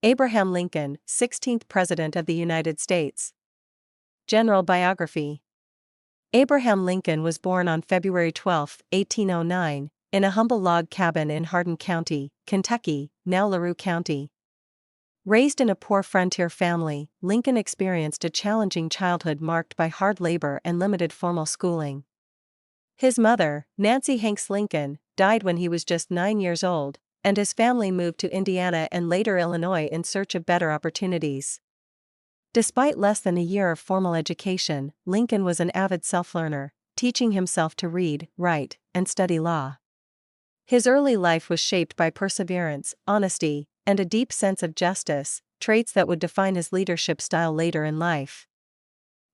Abraham Lincoln, 16th President of the United States. General biography. Abraham Lincoln was born on February 12, 1809, in a humble log cabin in Hardin County, Kentucky, now LaRue County. Raised in a poor frontier family, Lincoln experienced a challenging childhood marked by hard labor and limited formal schooling. His mother, Nancy Hanks Lincoln, died when he was just 9 years old, and his family moved to Indiana and later Illinois in search of better opportunities. Despite less than a year of formal education, Lincoln was an avid self-learner, teaching himself to read, write, and study law. His early life was shaped by perseverance, honesty, and a deep sense of justice, traits that would define his leadership style later in life.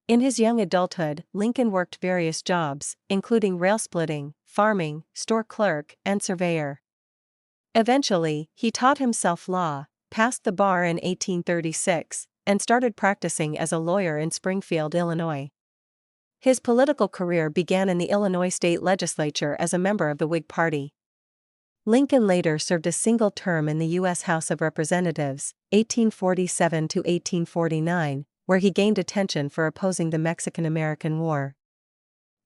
In his young adulthood, Lincoln worked various jobs, including rail splitting, farming, store clerk, and surveyor. Eventually, he taught himself law, passed the bar in 1836, and started practicing as a lawyer in Springfield, Illinois. His political career began in the Illinois state legislature as a member of the Whig Party. Lincoln later served a single term in the U.S. House of Representatives, 1847 to 1849, where he gained attention for opposing the Mexican-American War.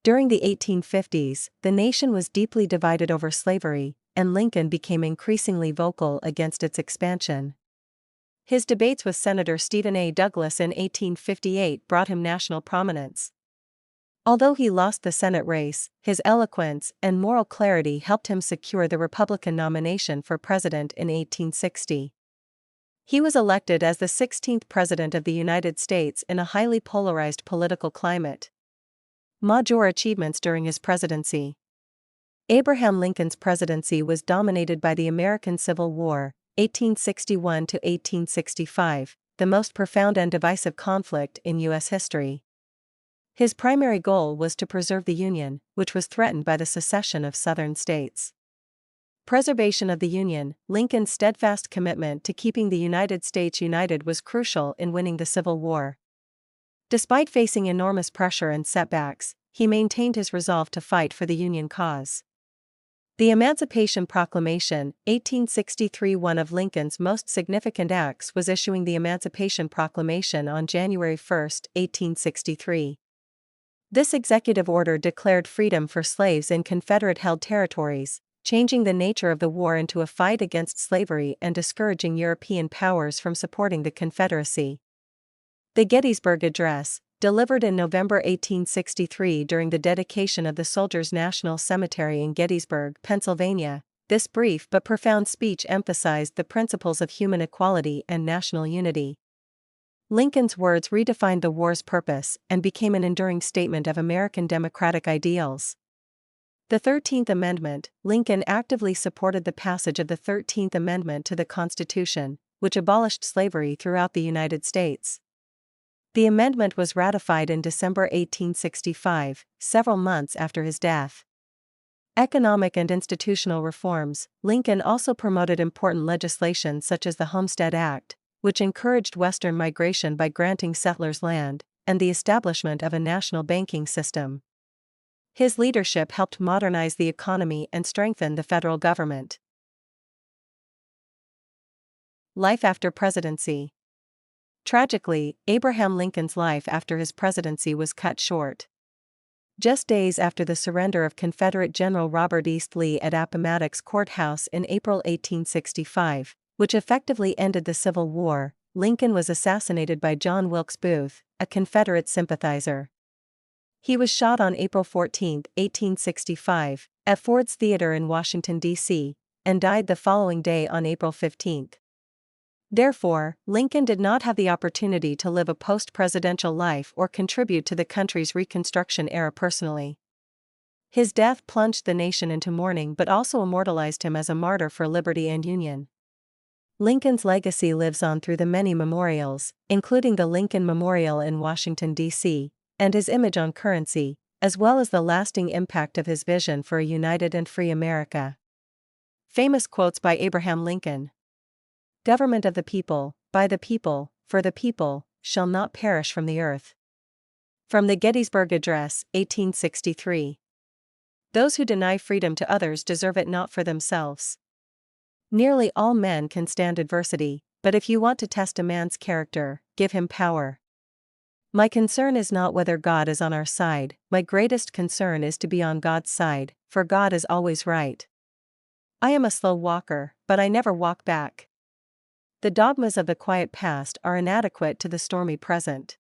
During the 1850s, the nation was deeply divided over slavery, and Lincoln became increasingly vocal against its expansion. His debates with Senator Stephen A. Douglas in 1858 brought him national prominence. Although he lost the Senate race, his eloquence and moral clarity helped him secure the Republican nomination for president in 1860. He was elected as the 16th President of the United States in a highly polarized political climate. Major achievements during his presidency. Abraham Lincoln's presidency was dominated by the American Civil War, 1861 to 1865, the most profound and divisive conflict in U.S. history. His primary goal was to preserve the Union, which was threatened by the secession of Southern states. Preservation of the Union. Lincoln's steadfast commitment to keeping the United States united was crucial in winning the Civil War. Despite facing enormous pressure and setbacks, he maintained his resolve to fight for the Union cause. The Emancipation Proclamation, 1863. One of Lincoln's most significant acts was issuing the Emancipation Proclamation on January 1, 1863. This executive order declared freedom for slaves in Confederate-held territories, changing the nature of the war into a fight against slavery and discouraging European powers from supporting the Confederacy. The Gettysburg Address, delivered in November 1863 during the dedication of the Soldiers' National Cemetery in Gettysburg, Pennsylvania, this brief but profound speech emphasized the principles of human equality and national unity. Lincoln's words redefined the war's purpose and became an enduring statement of American democratic ideals. The 13th Amendment. Lincoln actively supported the passage of the 13th Amendment to the Constitution, which abolished slavery throughout the United States. The amendment was ratified in December 1865, several months after his death. Economic and institutional reforms. Lincoln also promoted important legislation such as the Homestead Act, which encouraged Western migration by granting settlers land, and the establishment of a national banking system. His leadership helped modernize the economy and strengthen the federal government. Life after presidency. Tragically, Abraham Lincoln's life after his presidency was cut short. Just days after the surrender of Confederate General Robert East Lee at Appomattox Courthouse in April 1865, which effectively ended the Civil War, Lincoln was assassinated by John Wilkes Booth, a Confederate sympathizer. He was shot on April 14, 1865, at Ford's Theater in Washington, D.C., and died the following day on April 15. Therefore, Lincoln did not have the opportunity to live a post-presidential life or contribute to the country's Reconstruction era personally. His death plunged the nation into mourning but also immortalized him as a martyr for liberty and union. Lincoln's legacy lives on through the many memorials, including the Lincoln Memorial in Washington, D.C., and his image on currency, as well as the lasting impact of his vision for a united and free America. Famous quotes by Abraham Lincoln. Government of the people, by the people, for the people, shall not perish from the earth. From the Gettysburg Address, 1863. Those who deny freedom to others deserve it not for themselves. Nearly all men can stand adversity, but if you want to test a man's character, give him power. My concern is not whether God is on our side, my greatest concern is to be on God's side, for God is always right. I am a slow walker, but I never walk back. The dogmas of the quiet past are inadequate to the stormy present.